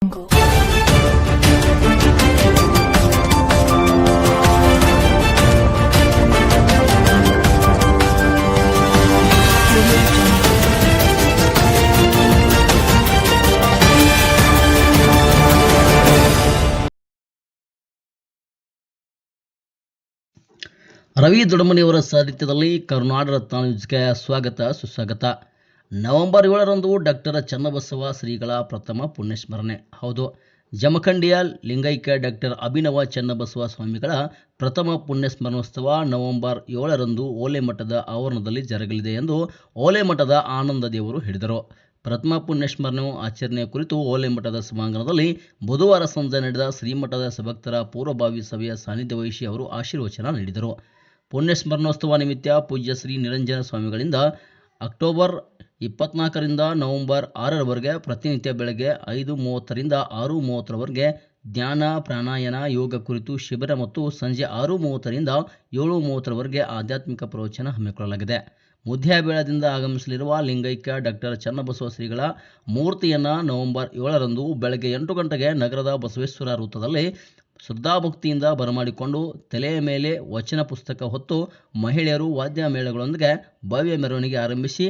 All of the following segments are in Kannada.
ರವಿ ದೊಡಮನಿಯವರ ಸಾಹಿತ್ಯದಲ್ಲಿ ಕರುನಾಡ ರತ್ನ ನ್ಯೂಸ್ಗೆ ಸ್ವಾಗತ ಸುಸ್ವಾಗತ. ನವೆಂಬರ್ 7ರಂದು ಡಾಕ್ಟರ್ ಚನ್ನಬಸವ ಶ್ರೀಗಳ ಪ್ರಥಮ ಪುಣ್ಯಸ್ಮರಣೆ. ಹೌದು, ಜಮಖಂಡಿಯ ಲಿಂಗೈಕ್ಯ ಡಾಕ್ಟರ್ ಅಭಿನವ ಚನ್ನಬಸವ ಸ್ವಾಮಿಗಳ ಪ್ರಥಮ ಪುಣ್ಯಸ್ಮರಣೋತ್ಸವ ನವೆಂಬರ್ 7ರಂದು ಓಲೆಮಠದ ಆವರಣದಲ್ಲಿ ಜರುಗಲಿದೆ ಎಂದು ಓಲೆಮಠದ ಆನಂದ ದೇವರು ಹೇಳಿದರು. ಪ್ರಥಮ ಪುಣ್ಯಸ್ಮರಣೆ ಆಚರಣೆಯ ಕುರಿತು ಓಲೆಮಠದ ಸಭಾಂಗಣದಲ್ಲಿ ಬುಧವಾರ ಸಂಜೆ ನಡೆದ ಶ್ರೀಮಠದ ಸಭಕ್ತರ ಪೂರ್ವಭಾವಿ ಸಭೆಯ ಸಾನ್ನಿಧ್ಯ ವಹಿಸಿ ಅವರು ಆಶೀರ್ವಚನ ನೀಡಿದರು. ಪುಣ್ಯಸ್ಮರಣೋತ್ಸವ ನಿಮಿತ್ತ ಪೂಜ್ಯ ಶ್ರೀ ನಿರಂಜನ ಸ್ವಾಮಿಗಳಿಂದ ಅಕ್ಟೋಬರ್ 24ರಿಂದ ನವೆಂಬರ್ 6ರವರೆಗೆ ಪ್ರತಿನಿತ್ಯ ಬೆಳಗ್ಗೆ 5:30ರಿಂದ 6:30ರವರೆಗೆ ಧ್ಯಾನ, ಪ್ರಾಣಾಯಾಮ, ಯೋಗ ಕುರಿತು ಶಿಬಿರ ಮತ್ತು ಸಂಜೆ 6:30ರಿಂದ 7:30ರವರೆಗೆ ಆಧ್ಯಾತ್ಮಿಕ ಪ್ರವಚನ ಹಮ್ಮಿಕೊಳ್ಳಲಾಗಿದೆ. ಮುದ್ಯಾಬೇಳದಿಂದ ಆಗಮಿಸಲಿರುವ ಲಿಂಗೈಕ್ಯ ಡಾಕ್ಟರ್ ಚನ್ನಬಸವ ಶ್ರೀಗಳ ಮೂರ್ತಿಯನ್ನು ನವೆಂಬರ್ 7ರಂದು ಬೆಳಗ್ಗೆ 8 ಗಂಟೆಗೆ ನಗರದ ಬಸವೇಶ್ವರ ವೃತ್ತದಲ್ಲಿ ಶ್ರದ್ಧಾಭಕ್ತಿಯಿಂದ ಬರಮಾಡಿಕೊಂಡು ತಲೆಯ ಮೇಲೆ ವಚನ ಪುಸ್ತಕ ಹೊತ್ತು ಮಹಿಳೆಯರು ವಾದ್ಯ ಮೇಳಗಳೊಂದಿಗೆ ಭವ್ಯ ಮೆರವಣಿಗೆ ಆರಂಭಿಸಿ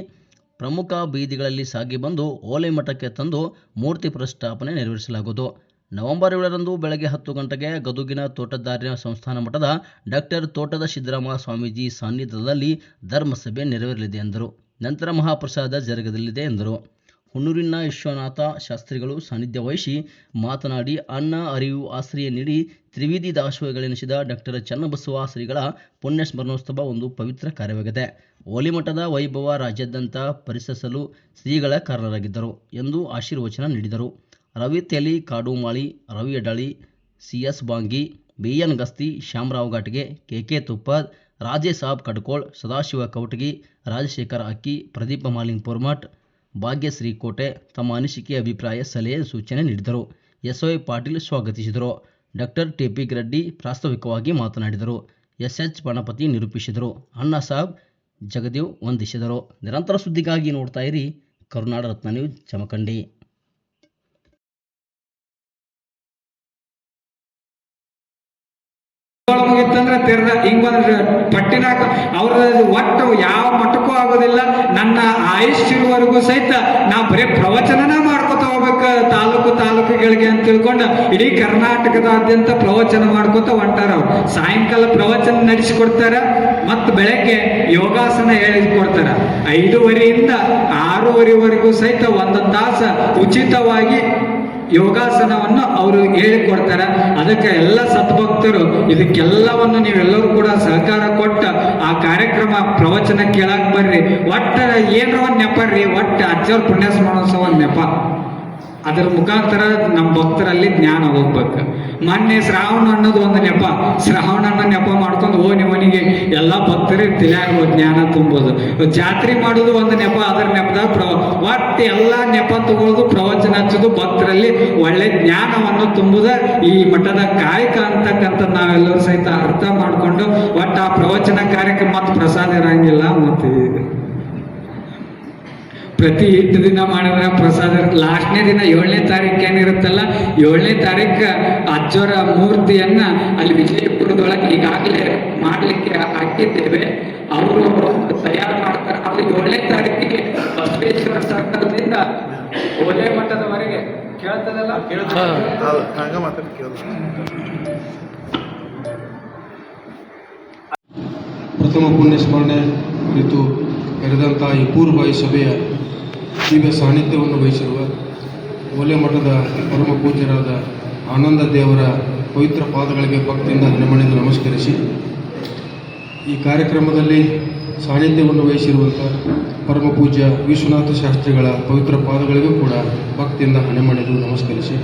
ಪ್ರಮುಖ ಬೀದಿಗಳಲ್ಲಿ ಸಾಗಿ ಬಂದು ಓಲೆಮಠಕ್ಕೆ ತಂದು ಮೂರ್ತಿ ಪ್ರತಿಷ್ಠಾಪನೆ ನೆರವೇರಿಸಲಾಗುವುದು. ನವೆಂಬರ್ 7ರಂದು ಬೆಳಗ್ಗೆ 10 ಗಂಟೆಗೆ ಗದುಗಿನ ತೋಟದಾರ್ಯ ಸಂಸ್ಥಾನ ಮಠದ ಡಾಕ್ಟರ್ ತೋಟದ ಸಿದ್ದರಾಮ ಸ್ವಾಮೀಜಿ ಸಾನ್ನಿಧ್ಯದಲ್ಲಿ ಧರ್ಮಸಭೆ ನೆರವೇರಲಿದೆ ಎಂದರು. ನಂತರ ಮಹಾಪ್ರಸಾದ ಜರುಗಲಿದೆ ಎಂದರು. ಹುಣೂರಿನ ವಿಶ್ವನಾಥ ಶಾಸ್ತ್ರಿಗಳು ಸಾನ್ನಿಧ್ಯ ವಹಿಸಿ ಮಾತನಾಡಿ, ಅನ್ನ, ಅರಿವು, ಆಶ್ರಯ ನೀಡಿ ತ್ರಿವಿಧಿ ದಾಸೋಹಗಳೆನಿಸಿದ ಡಾಕ್ಟರ್ ಚನ್ನಬಸವ ಶ್ರೀಗಳ ಪುಣ್ಯಸ್ಮರಣೋತ್ಸವ ಒಂದು ಪವಿತ್ರ ಕಾರ್ಯವಾಗಿದೆ. ಓಲಿಮಠದ ವೈಭವ ರಾಜ್ಯಾದ್ಯಂತ ಪರಿಸಲು ಶ್ರೀಗಳ ಕಾರಣರಾಗಿದ್ದರು ಎಂದು ಆಶೀರ್ವಚನ ನೀಡಿದರು. ರವಿ ತೆಲಿ ಕಾಡುಮಾಳಿ, ರವಿ ಅಡಳಿ, ಸಿ.ಎಸ್. ಬಾಂಗಿ, ಬಿ.ಎನ್. ಗಸ್ತಿ, ಶ್ಯಾಮರಾವ್ ಘಾಟ್ಗೆ, ಕೆ.ಕೆ. ತುಪ್ಪದ್, ರಾಜೇಶ್ ಸಾಬ್ ಕಡ್ಕೋಳ್, ಸದಾಶಿವ ಕವಟಗಿ, ರಾಜಶೇಖರ ಅಕ್ಕಿ, ಪ್ರದೀಪ ಮಾಲಿಂಗ್ ಪುರ್ಮಠ್, ಭಾಗ್ಯಶ್ರೀ ಕೋಟೆ ತಮ್ಮ ಅನಿಸಿಕೆ, ಅಭಿಪ್ರಾಯ, ಸಲಹೆ, ಸೂಚನೆ ನೀಡಿದರು. ಎಸ್.ವೈ. ಪಾಟೀಲ್ ಸ್ವಾಗತಿಸಿದರು. ಡಾಕ್ಟರ್ ಟಿ.ಪಿ. ರೆಡ್ಡಿ ಪ್ರಾಸ್ತಾವಿಕವಾಗಿ ಮಾತನಾಡಿದರು. ಎಸ್.ಎಚ್. ಗಣಪತಿ ನಿರೂಪಿಸಿದರು. ಅಣ್ಣಾ ಸಾಬ್ ಜಗದೇವ್ ವಂದಿಸಿದರು. ನಿರಂತರ ಸುದ್ದಿಗಾಗಿ ನೋಡ್ತಾ ಇರಿ ಕರುನಾಡ ರತ್ನ ನ್ಯೂಸ್, ಜಮಖಂಡಿ. ಮುಗಿತ್ತಂದ್ರೆ ತೆರೆದ ಹಿಂಗ್ ಬಂದ್ರೆ ಪಟ್ಟಿನಾಕ ಅವ್ರ ಒಟ್ಟು ಯಾವ ಮಟ್ಟಕ್ಕೂ ಆಗೋದಿಲ್ಲ. ನನ್ನ ಆಯುಷ್ಯವರೆಗೂ ಸಹಿತ ನಾವು ಬರೀ ಪ್ರವಚನನ ಮಾಡ್ಕೊತ ಹೋಗ್ಬೇಕು ತಾಲೂಕುಗಳಿಗೆ ಅಂತ ತಿಳ್ಕೊಂಡು ಇಡೀ ಕರ್ನಾಟಕದಾದ್ಯಂತ ಪ್ರವಚನ ಮಾಡ್ಕೊತ ಹೊಂಟಾರ. ಅವ್ರು ಸಾಯಂಕಾಲ ಪ್ರವಚನ ನಡೆಸಿಕೊಡ್ತಾರ ಮತ್ತು ಬೆಳಗ್ಗೆ ಯೋಗಾಸನ ಹೇಳಿಕೊಡ್ತಾರ. 5:30ರಿಂದ 6:30ವರೆಗೂ ಸಹಿತ 1 ತಾಸು ಉಚಿತವಾಗಿ ಯೋಗಾಸನವನ್ನು ಅವರು ಹೇಳಿಕೊಡ್ತಾರೆ. ಅದಕ್ಕೆ ಎಲ್ಲ ಸದ್ಭಕ್ತರು ಇದಕ್ಕೆಲ್ಲವನ್ನು ನೀವೆಲ್ಲರೂ ಕೂಡ ಸಹಕಾರ ಕೊಟ್ಟ ಆ ಕಾರ್ಯಕ್ರಮ ಪ್ರವಚನ ಕೇಳಕ್ ಬರ್ರಿ. ಒಟ್ಟ ಏನರ ಒಂದು ನೆಪರ್ರಿ, ಒಟ್ಟು ಅಜ್ಜವ್ರ ಪುಣ್ಯಸ್ಮರಣೋತ್ಸವ ನೆಪ. ಅದರ ಮುಖಾಂತರ ನಮ್ಮ ಭಕ್ತರಲ್ಲಿ ಜ್ಞಾನ ಹೋಗ್ಬೇಕು. ಮೊನ್ನೆ ಶ್ರಾವಣ ಅನ್ನೋದು ಒಂದು ನೆಪ. ಶ್ರಾವಣನ ನೆಪ ಮಾಡ್ಕೊಂಡು ನಿಮ್ಮನಿಗೆ ಎಲ್ಲ ಭಕ್ತರಿಗೆ ತಿಳಿಯಾಗುವ ಜ್ಞಾನ ತುಂಬೋದು. ಜಾತ್ರೆ ಮಾಡೋದು ಒಂದು ನೆಪ. ಅದರ ನೆಪದಾಗ ಒಟ್ಟು ಎಲ್ಲ ನೆಪ ತಗೊಳ್ಳೋದು, ಪ್ರವಚನ ಹಚ್ಚೋದು, ಭಕ್ತರಲ್ಲಿ ಒಳ್ಳೆ ಜ್ಞಾನವನ್ನು ತುಂಬುದ ಈ ಮಠದ ಕಾಯಕ ಅಂತಕ್ಕಂಥ ನಾವೆಲ್ಲರೂ ಸಹಿತ ಅರ್ಥ ಮಾಡಿಕೊಂಡು ಒಟ್ಟು ಆ ಪ್ರವಚನ ಕಾರ್ಯಕ್ರಮ ಮತ್ತು ಪ್ರಸಾದ ಇರಂಗಿಲ್ಲ. ಮತ್ತು ಪ್ರತಿ 8 ದಿನ ಮಾಡಿದ್ರೆ ಪ್ರಸಾದ. ಲಾಸ್ಟ್ನೇ ದಿನ 7ನೇ ತಾರೀಕು ಏನಿರುತ್ತಲ್ಲ, 7ನೇ ತಾರೀಕು ಅಜ್ಜೋರ ಮೂರ್ತಿಯನ್ನ ಅಲ್ಲಿ ವಿಜಯಪುರದೊಳಗೆ ಈಗಾಗಲೇ ಮಾಡಲಿಕ್ಕೆ ಹಾಕಿದ್ದೇವೆ. ಅವರು ತಯಾರು ಮಾಡ್ತಾರೆ. ಅದು 7ನೇ ತಾರೀಕಿಗೆ ಬಸವೇಶ್ವರ ಸರ್ಕಲ್ದಿಂದ ಓಲೆ ಮಠದವರೆಗೆ ಕೇಳ್ತದಲ್ಲ. ಪ್ರಥಮ ಪುಣ್ಯಸ್ಮರಣೆ ಕುರಿತು ಕರೆದಂಥ ಈ ಪೂರ್ವಭಾವಿ ಸಭೆಯ ದಿವ್ಯ ಸಾನ್ನಿಧ್ಯವನ್ನು ವಹಿಸಿರುವ ಓಲೆಮಠದ ಪರಮ ಪೂಜ್ಯರಾದ ಆನಂದ ದೇವರ ಪವಿತ್ರ ಪಾದಗಳಿಗೆ ಭಕ್ತಿಯಿಂದ ನಮಣಿದು ನಮಸ್ಕರಿಸಿ, ಈ ಕಾರ್ಯಕ್ರಮದಲ್ಲಿ ಸಾನ್ನಿಧ್ಯವನ್ನು ವಹಿಸಿರುವಂಥ ಪರಮ ಪೂಜ್ಯ ವಿಶ್ವನಾಥ ಶಾಸ್ತ್ರಿಗಳ ಪವಿತ್ರ ಪಾದಗಳಿಗೂ ಕೂಡ ಭಕ್ತಿಯಿಂದ ಹಣೆಮಣಿದು ನಮಸ್ಕರಿಸಿ,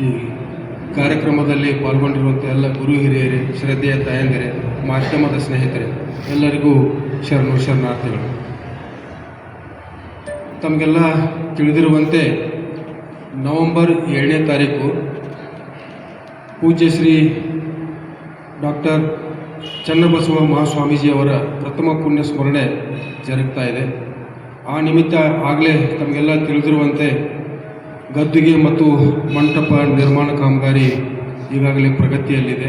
ಈ ಕಾರ್ಯಕ್ರಮದಲ್ಲಿ ಪಾಲ್ಗೊಂಡಿರುವಂಥ ಎಲ್ಲ ಗುರು ಹಿರಿಯರೇ, ಶ್ರದ್ಧೆಯ ತಾಯಂದಿರೇ, ಮಾಧ್ಯಮದ ಸ್ನೇಹಿತರೆ, ಎಲ್ಲರಿಗೂ ಶರಣಾರ್ಥಿಗಳು. ತಮಗೆಲ್ಲ ತಿಳಿದಿರುವಂತೆ ನವೆಂಬರ್ 7ನೇ ತಾರೀಕು ಪೂಜ್ಯ ಶ್ರೀ ಡಾಕ್ಟರ್ ಚನ್ನಬಸವ ಮಹಾಸ್ವಾಮೀಜಿಯವರ ಪ್ರಥಮ ಪುಣ್ಯಸ್ಮರಣೆ ಜರುಗ್ತಾ ಇದೆ. ಆ ನಿಮಿತ್ತ ಆಗಲೇ ತಮಗೆಲ್ಲ ತಿಳಿದಿರುವಂತೆ ಗದ್ದುಗೆ ಮತ್ತು ಮಂಟಪ ನಿರ್ಮಾಣ ಕಾಮಗಾರಿ ಈಗಾಗಲೇ ಪ್ರಗತಿಯಲ್ಲಿದೆ.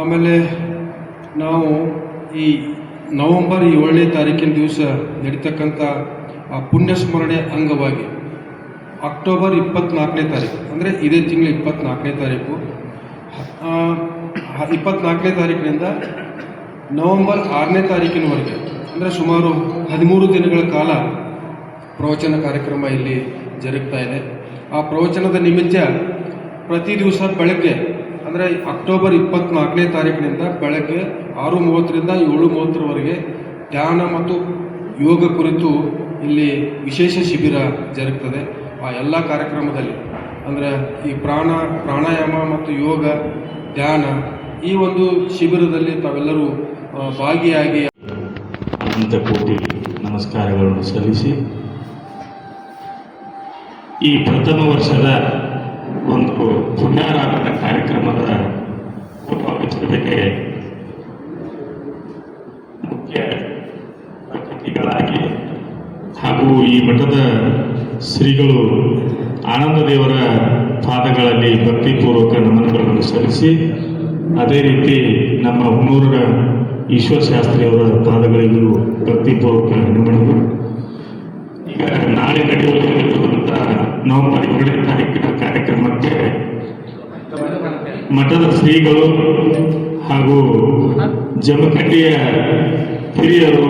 ಆಮೇಲೆ ನಾವು ಈ ನವೆಂಬರ್ 7ನೇ ತಾರೀಕಿನ ದಿವಸ ನಡೀತಕ್ಕಂಥ ಆ ಪುಣ್ಯ ಸ್ಮರಣೆ ಅಂಗವಾಗಿ ಅಕ್ಟೋಬರ್ 24ನೇ ತಾರೀಕು ಅಂದರೆ ಇದೇ ತಿಂಗಳ 24ನೇ ತಾರೀಕು 24ನೇ ತಾರೀಕಿನಿಂದ ನವೆಂಬರ್ 6ನೇ ತಾರೀಕಿನವರೆಗೆ ಅಂದರೆ ಸುಮಾರು 13 ದಿನಗಳ ಕಾಲ ಪ್ರವಚನ ಕಾರ್ಯಕ್ರಮ ಇಲ್ಲಿ ಜರುಗ್ತಾ ಇದೆ. ಆ ಪ್ರವಚನದ ನಿಮಿತ್ತ ಪ್ರತಿ ದಿವಸ ಬೆಳಗ್ಗೆ ಅಂದರೆ ಅಕ್ಟೋಬರ್ 24ನೇ ತಾರೀಕಿನಿಂದ ಬೆಳಗ್ಗೆ 6:30ರಿಂದ 7:30ರವರೆಗೆ ಧ್ಯಾನ ಮತ್ತು ಯೋಗ ಕುರಿತು ಇಲ್ಲಿ ವಿಶೇಷ ಶಿಬಿರ ಜರುಗ್ತದೆ. ಆ ಎಲ್ಲ ಕಾರ್ಯಕ್ರಮದಲ್ಲಿ ಅಂದರೆ ಈ ಪ್ರಾಣಾಯಾಮ ಮತ್ತು ಯೋಗ ಧ್ಯಾನ ಈ ಒಂದು ಶಿಬಿರದಲ್ಲಿ ತಾವೆಲ್ಲರೂ ಭಾಗಿಯಾಗಿ ಅನಂತ ಕೋಟಿ ನಮಸ್ಕಾರಗಳನ್ನು ಸಲ್ಲಿಸಿ ಈ ಪ್ರಥಮ ವರ್ಷದ ಒಂದು ಪುಣ್ಯಾರಾಧನಾ ಕಾರ್ಯಕ್ರಮದ ಪವಿತ್ರತೆಗೆ ಮುಖ್ಯ ಅತಿಥಿಗಳಾಗಿ ಹಾಗೂ ಈ ಮಠದ ಶ್ರೀಗಳು ಆನಂದ ದೇವರ ಪಾದಗಳಲ್ಲಿ ಭಕ್ತಿಪೂರ್ವಕ ನಮನಗಳನ್ನು ಸಲ್ಲಿಸಿ, ಅದೇ ರೀತಿ ನಮ್ಮ ಹುಣೂರರ ಈಶ್ವರ ಶಾಸ್ತ್ರಿಯವರ ಪಾದಗಳಿಗೂ ಭಕ್ತಿಪೂರ್ವಕ ನಮನಗಳು. ಈಗ ನಾಳೆ ನಡೆಯುವಂಥ ನವೆಂಬರ್ 7ನೇ ತಾರೀಕಿನ ಕಾರ್ಯಕ್ರಮಕ್ಕೆ ಮಠದ ಶ್ರೀಗಳು ಹಾಗೂ ಜಮಖಂಡಿಯ ಹಿರಿಯರು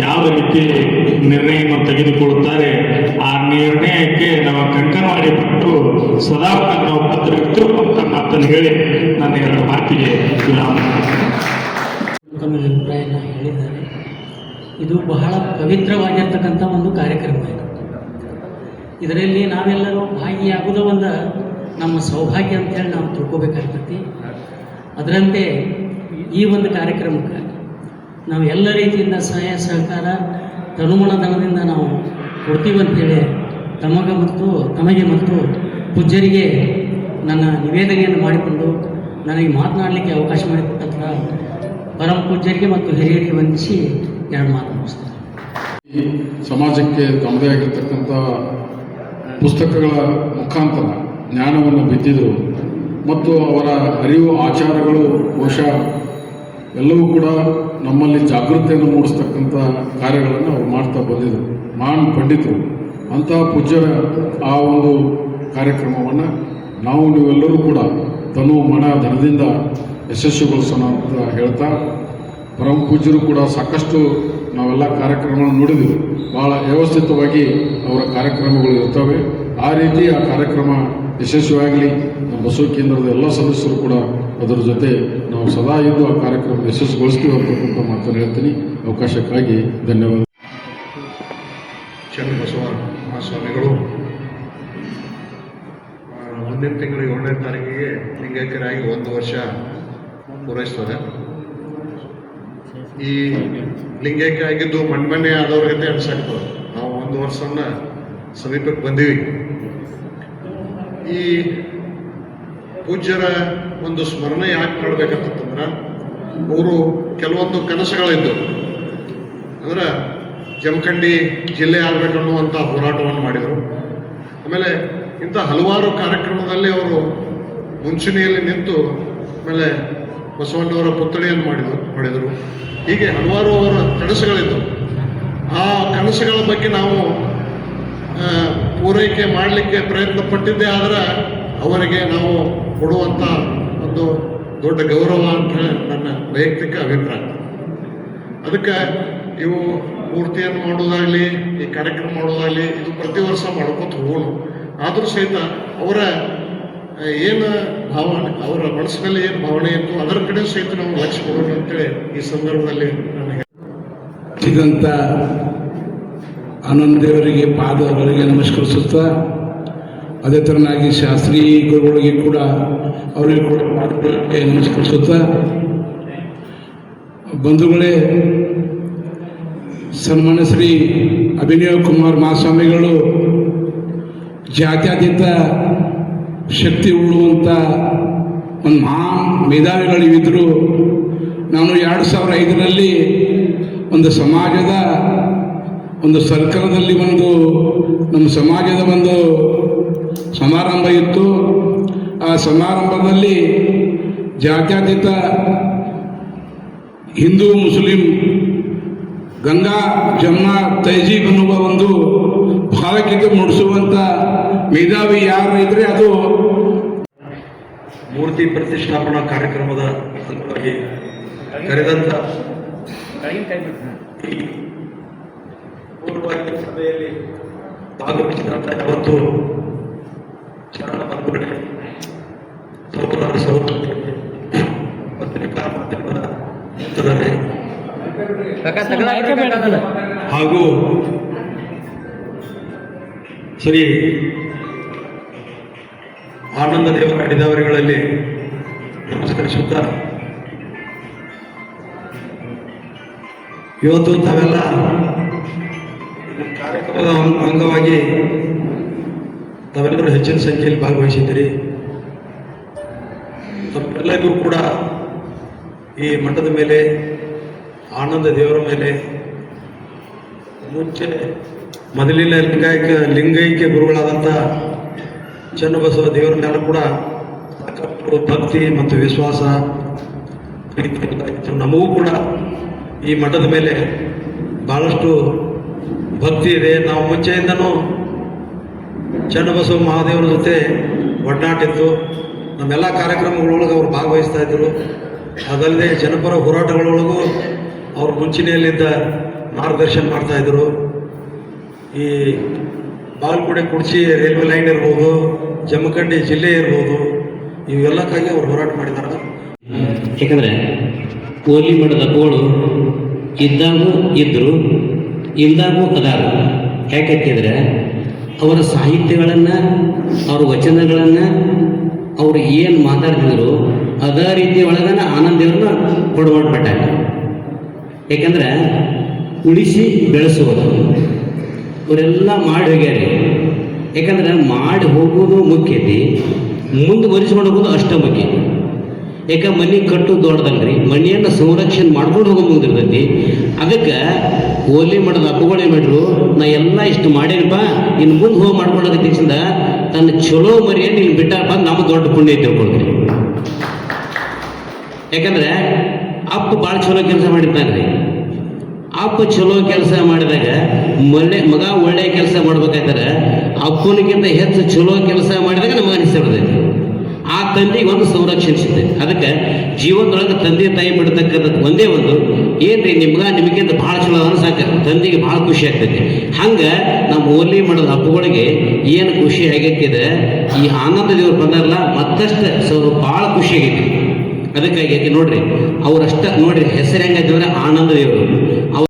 ಯಾವ ರೀತಿ ನಿರ್ಣಯವನ್ನು ತೆಗೆದುಕೊಳ್ಳುತ್ತಾರೆ, ಆ ನಿರ್ಣಯಕ್ಕೆ ನಾವು ಕಂಕಣವಾಡಿ ಬಿಟ್ಟು ಸದಾ ನಾವು ಬದ್ಧರಿರ್ತೀವಿ ಅಂತ ಮಾತನ್ನು ಹೇಳಿ ನನ್ನ 2 ಮಾತಿಗೆ ವಿರಾಮ. ತಮ್ಮ ಅಭಿಪ್ರಾಯನ ಹೇಳಿದ್ದಾರೆ. ಇದು ಬಹಳ ಪವಿತ್ರವಾಗಿರ್ತಕ್ಕಂಥ ಒಂದು ಕಾರ್ಯಕ್ರಮ ಇದು. ಇದರಲ್ಲಿ ನಾವೆಲ್ಲರೂ ಭಾಗಿಯಾಗೋದು ಒಂದು ನಮ್ಮ ಸೌಭಾಗ್ಯ ಅಂತೇಳಿ ನಾವು ತಿಳ್ಕೊಬೇಕಾಗ್ತೈತಿ. ಅದರಂತೆ ಈ ಒಂದು ಕಾರ್ಯಕ್ರಮಕ್ಕೆ ನಾವು ಎಲ್ಲ ರೀತಿಯಿಂದ ಸಹಾಯ ಸಹಕಾರ ತನುಮಣ ಧನದಿಂದ ನಾವು ಕೊಡ್ತೀವಂತೇಳಿ ತಮಗೆ ಮತ್ತು ಪೂಜ್ಯರಿಗೆ ನನ್ನ ನಿವೇದನೆಯನ್ನು ಮಾಡಿಕೊಂಡು ನನಗೆ ಮಾತನಾಡಲಿಕ್ಕೆ ಅವಕಾಶ ಮಾಡಿಕೊಟ್ಟಂಥ ಪರಮ ಪೂಜ್ಯರಿಗೆ ಮತ್ತು ಹಿರಿಯರಿಗೆ ವಂದಿಸಿ 2 ಮಾತು ಮುಗಿಸ್ತಾರೆ. ಈ ಸಮಾಜಕ್ಕೆ ತಮ್ಮದೇ ಆಗಿರ್ತಕ್ಕಂಥ ಪುಸ್ತಕಗಳ ಮುಖಾಂತರ ಜ್ಞಾನವನ್ನು ಬಿತ್ತಿದರು ಮತ್ತು ಅವರ ಅರಿವು ಆಚಾರಗಳು ಬಹುಶಃ ಎಲ್ಲವೂ ಕೂಡ ನಮ್ಮಲ್ಲಿ ಜಾಗೃತಿಯನ್ನು ಮೂಡಿಸ್ತಕ್ಕಂಥ ಕಾರ್ಯಗಳನ್ನು ಅವರು ಮಾಡ್ತಾ ಬಂದಿದ್ದರು. ಮಹಾನ್ ಪಂಡಿತರು ಅಂತಹ ಪೂಜ್ಯರ ಆ ಒಂದು ಕಾರ್ಯಕ್ರಮವನ್ನು ನೀವೆಲ್ಲರೂ ಕೂಡ ತನು ಮನ ಧನದಿಂದ ಯಶಸ್ವಿಗೊಳಿಸೋಣ ಅಂತ ಹೇಳ್ತಾ, ಪರಮ ಪೂಜ್ಯರು ಕೂಡ ಸಾಕಷ್ಟು ನಾವೆಲ್ಲ ಕಾರ್ಯಕ್ರಮಗಳನ್ನು ನೋಡಿದ್ದೀವಿ. ಭಾಳ ವ್ಯವಸ್ಥಿತವಾಗಿ ಅವರ ಕಾರ್ಯಕ್ರಮಗಳು ಇರ್ತವೆ. ಆ ರೀತಿ ಆ ಕಾರ್ಯಕ್ರಮ ಯಶಸ್ವಿಯಾಗಲಿ. ನಮ್ಮ ಬಸವ ಕೇಂದ್ರದ ಎಲ್ಲ ಸದಸ್ಯರು ಕೂಡ ಅದರ ಜೊತೆ ನಾವು ಸದಾ ಇದ್ದು ಆ ಕಾರ್ಯಕ್ರಮ ಯಶಸ್ವಿಗೊಳಿಸ್ತೀವಿ ಅಂತಕ್ಕಂಥ ಮಾತನ್ನು ಹೇಳ್ತೀನಿ. ಅವಕಾಶಕ್ಕಾಗಿ ಧನ್ಯವಾದ. ಚನ್ನಬಸವ ಮಹಾಸ್ವಾಮಿಗಳು ಮುಂದಿನ ತಿಂಗಳು 7ನೇ ತಾರೀಕಿಗೆ ಲಿಂಗೈಕ್ಯರಾಗಿ 1 ವರ್ಷ ಪೂರೈಸ್ತದೆ. ಈ ಲಿಂಗೈಕ್ಯ ಆಗಿದ್ದು ಮಣ್ಣೆ ಆದವ್ರ ಜೊತೆ ಅನ್ಸಾಗ್ತದೆ. ನಾವು 1 ವರ್ಷನ ಸಮೀಪಕ್ಕೆ ಬಂದೀವಿ. ಈ ಪೂಜ್ಯರ ಒಂದು ಸ್ಮರಣೆ ಯಾಕೆ ಮಾಡಬೇಕಂತಂದ್ರೆ, ಅವರು ಕೆಲವೊಂದು ಕನಸುಗಳಿದ್ದವು. ಅಂದ್ರೆ ಜಮಖಂಡಿ ಜಿಲ್ಲೆ ಆಗಬೇಕನ್ನುವಂಥ ಹೋರಾಟವನ್ನು ಮಾಡಿದರು. ಆಮೇಲೆ ಇಂಥ ಹಲವಾರು ಕಾರ್ಯಕ್ರಮದಲ್ಲಿ ಅವರು ಮುಂಚೂಣಿಯಲ್ಲಿ ನಿಂತು ಆಮೇಲೆ ಬಸವಣ್ಣವರ ಪುತ್ಥಳಿಯನ್ನು ಮಾಡಿದರು. ಹೀಗೆ ಹಲವಾರು ಅವರ ಕನಸುಗಳಿದ್ದವು. ಆ ಕನಸುಗಳ ಬಗ್ಗೆ ನಾವು ಪೂರೈಕೆ ಮಾಡಲಿಕ್ಕೆ ಪ್ರಯತ್ನ ಪಟ್ಟಿದ್ದೇ ಆದರೆ ಅವರಿಗೆ ನಾವು ಕೊಡುವಂಥ ಒಂದು ದೊಡ್ಡ ಗೌರವ ಅಂತ ನನ್ನ ವೈಯಕ್ತಿಕ ಅಭಿಪ್ರಾಯ. ಅದಕ್ಕೆ ಇವು ಮೂರ್ತಿಯನ್ನು ಮಾಡೋದಾಗಲಿ, ಈ ಕಾರ್ಯಕ್ರಮ ಮಾಡೋದಾಗಲಿ, ಇದು ಪ್ರತಿ ವರ್ಷ ಮಾಡ್ಕೊತ ಹೋಗೋಣ. ಆದರೂ ಸಹಿತ ಅವರ ಏನು ಭಾವನೆ, ಅವರ ಮನಸ್ಸಿನಲ್ಲಿ ಏನು ಭಾವನೆ ಇತ್ತು ಅದರ ಕಡೆ ಸಹಿತ ನಾವು ಲಕ್ಷ್ಯ ಕೊಡೋಣ ಅಂತೇಳಿ ಈ ಸಂದರ್ಭದಲ್ಲಿ ನಾನು ಇದಂಥ ಆನಂದೇವರಿಗೆ ಪಾದಗಳಿಗೆ ನಮಸ್ಕರಿಸುತ್ತಾ, ಅದೇ ಥರನಾಗಿ ಶಾಸ್ತ್ರೀ ಗುರುಗಳಿಗೆ ಕೂಡ ಅವರಿಗೆ ಕೂಡ ಪಾದಗಳಿಗೆ ನಮಸ್ಕರಿಸುತ್ತಾ, ಬಂಧುಗಳೇ, ಸನ್ಮಾನ್ಯ ಶ್ರೀ ಅಭಿನವ ಕುಮಾರ್ ಮಹಾಸ್ವಾಮಿಗಳು ಜಾತ್ಯತೀತ ಶಕ್ತಿ ಉಳ್ಳುವಂಥ ಒಂದು ಮಹಾನ್ ಮೇಧಾವಿಗಳಿದ್ದರು. ನಾನು 2005ರಲ್ಲಿ ಒಂದು ಸಮಾಜದ ಒಂದು ಸರ್ಕಲದಲ್ಲಿ ಒಂದು ನಮ್ಮ ಸಮಾಜದ ಒಂದು ಸಮಾರಂಭ ಇತ್ತು. ಆ ಸಮಾರಂಭದಲ್ಲಿ ಜಾತ್ಯತೀತ ಹಿಂದೂ ಮುಸ್ಲಿಂ ಗಂಗಾ ಜಮ್ನಾ ತಹಜೀಬ್ ಅನ್ನುವ ಒಂದು ಭಾವೈಕ್ಯತೆ ಮೂಡಿಸುವಂಥ ಮೇಧಾವಿ ಯಾರು ಇದ್ರೆ ಅದು ಮೂರ್ತಿ ಪ್ರತಿಷ್ಠಾಪನಾ ಕಾರ್ಯಕ್ರಮದ ಅಂಗವಾಗಿ ಕರೆದಂತ ಪೂರ್ವವಾಗಿ ಸಭೆಯಲ್ಲಿ ಭಾಗವಹಿಸಿದಂತ ಯಾವತ್ತು ಶರಣ ಬಂಧುಗಳೇ, ಸಹೋದರ ಸಹೋದರಿಯರೇ, ಪತ್ರಿಕಾ ಮಾಧ್ಯಮದ ಮಿತ್ರರೇ ಹಾಗೂ ಶ್ರೀ ಆನಂದ ದೇವರ ಅಡಿದವರುಗಳಲ್ಲಿ ನಮಸ್ಕರಿಸುತ್ತಾ, ಇವತ್ತು ತಾವೆಲ್ಲ ಕಾರ್ಯಕ್ರಮದ ಅಂಗವಾಗಿ ತಾವೆಲ್ಲರೂ ಹೆಚ್ಚಿನ ಸಂಖ್ಯೆಯಲ್ಲಿ ಭಾಗವಹಿಸಿದ್ದೀರಿ. ತಮ್ಮೆಲ್ಲರಿಗೂ ಕೂಡ ಈ ಮಠದ ಮೇಲೆ, ಆನಂದ ದೇವರ ಮೇಲೆ, ಮುಂಚೆ ಮೊದಲಿನ ಲಿಂಗೈಕ್ಯ ಗುರುಗಳಾದಂಥ ಚನ್ನಬಸವ ದೇವರ ಮೇಲೆ ಕೂಡ ಸಾಕಷ್ಟು ಭಕ್ತಿ ಮತ್ತು ವಿಶ್ವಾಸ ಇತ್ತು. ನಮಗೂ ಕೂಡ ಈ ಮಠದ ಮೇಲೆ ಬಹಳಷ್ಟು ಭಕ್ತಿ ಇದೆ. ನಾವು ಮುಂಚೆಯಿಂದನೂ ಚನ್ನಬಸವ ಮಹಾದೇವರ ಜೊತೆ ಒಡನಾಟಿತ್ತು. ನಮ್ಮೆಲ್ಲ ಕಾರ್ಯಕ್ರಮಗಳೊಳಗೆ ಅವರು ಭಾಗವಹಿಸ್ತಾ ಇದ್ದರು. ಅದಲ್ಲದೆ ಜನಪರ ಹೋರಾಟಗಳೊಳಗೂ ಅವರು ಮುಂಚೂಣಿಯಲ್ಲಿದ್ದ ಮಾರ್ಗದರ್ಶನ ಮಾಡ್ತಾಯಿದ್ರು. ಈ ಬಾಗಲಕೋಟೆ ಕುಡ್ಚಿ ರೈಲ್ವೆ ಲೈನ್ ಇರ್ಬೋದು, ಜಮಖಂಡಿ ಜಿಲ್ಲೆ ಇರ್ಬೋದು, ಇವೆಲ್ಲಕ್ಕಾಗಿ ಅವರು ಹೋರಾಟ ಮಾಡಿದ್ದಾರೆ. ಯಾಕಂದರೆ ಓಲಿ ಮಠದ ಅಪ್ಪಗಳು ಇದ್ದಾಗೂ ಇದ್ದರು, ಇಲ್ದಾಗೂ ಅದಾರು. ಯಾಕೆಂದರೆ ಅವರ ಸಾಹಿತ್ಯಗಳನ್ನು, ಅವರ ವಚನಗಳನ್ನು, ಅವರು ಏನು ಮಾತಾಡ್ತಿದ್ರು ಅದೇ ರೀತಿ ಒಳಗನ ಆನಂದೇವ್ರನ್ನ ಕೊಡಮಾಡ್ಬಿಟ್ಟಾಗ. ಯಾಕಂದ್ರೆ ಉಳಿಸಿ ಬೆಳೆಸುವುದು ಅವರೆಲ್ಲ ಮಾಡಿ ಹೋಗ್ಯಾರಿ. ಯಾಕಂದ್ರೆ ಮಾಡಿ ಹೋಗೋದು ಮುಖ್ಯತೆ, ಮುಂದುವರಿಸ್ಕೊಂಡು ಹೋಗೋದು ಅಷ್ಟ ಮುಖ್ಯ. ಯಾಕೆ ಮನೆ ಕಟ್ಟೋದು ದೊಡ್ಡದಲ್ರಿ, ಮನೆಯನ್ನು ಸಂರಕ್ಷಣೆ ಮಾಡ್ಕೊಂಡು ಹೋಗೋದು ಮುಂದಿರ್ತೈತಿ. ಅದಕ್ಕೆ ಓಲಿ ಮಾಡೋದು ಅಪ್ಪಗಳೇ ಮಾಡ್ರು, ನಾ ಎಲ್ಲ ಇಷ್ಟು ಮಾಡೇನಪ್ಪ, ಇನ್ನು ಮುಂದೆ ಹೋಗಿ ಮಾಡ್ಕೊಳ್ಳೋದಕ್ಕಿಂತ ತನ್ನ ಚಲೋ ಮರಿಯನ್ನು ನೀನು ಬಿಟ್ಟಾರಪ್ಪ, ನಮ್ಮ ದೊಡ್ಡ ಪುಣ್ಯ ತಿಳ್ಕೊಳ್ತೀರಿ. ಯಾಕಂದ್ರೆ ಅಪ್ಪ ಭಾಳ ಚಲೋ ಕೆಲಸ ಮಾಡಿರ್ತಾನೆ ರೀ. ಅಪ್ಪ ಚಲೋ ಕೆಲಸ ಮಾಡಿದಾಗ ಮಗ ಒಳ್ಳೆಯ ಕೆಲಸ ಮಾಡ್ಬೇಕಾಯ್ತಾರೆ, ಅಪ್ಪನಿಗಿಂತ ಹೆಚ್ಚು ಚಲೋ ಕೆಲಸ ಮಾಡಿದಾಗ ನಮಗೆ ಅನಿಸ್ತೈತಿ. ಆ ತಂದೆಗೆ ಒಂದು ಸಂರಕ್ಷಣೆ ಸಿಗ್ತೈತಿ. ಅದಕ್ಕೆ ಜೀವನದೊಳಗೆ ತಂದೆ ತಾಯಿ ಬಿಡ್ತಕ್ಕಂಥದ್ದು ಒಂದೇ ಒಂದು ಏನ್ರಿ, ನಿಮಗಿಂತ ಭಾಳ ಚಲೋ ಅನ್ಸಾಕ ತಂದೆಗೆ ಭಾಳ ಖುಷಿ ಆಗ್ತೈತಿ. ಹಂಗೆ ನಮ್ಮ ಓಲಿ ಮಾಡೋದು ಹಬ್ಬಗಳಿಗೆ ಏನು ಖುಷಿ ಆಗೈತಿದೆ, ಈ ಆನಂದ ದೇವ್ರು ಬಂದಾರಲ್ಲ ಮತ್ತಷ್ಟು ಭಾಳ ಖುಷಿ ಆಗೈತಿ. ಅದಕ್ಕಾಗಿ ನೋಡ್ರಿ, ಅವರಷ್ಟ ನೋಡ್ರಿ ಹೆಸರು ಹೆಂಗಾಯ್ತಂದ್ರೆ ಆನಂದ ದೇವರು.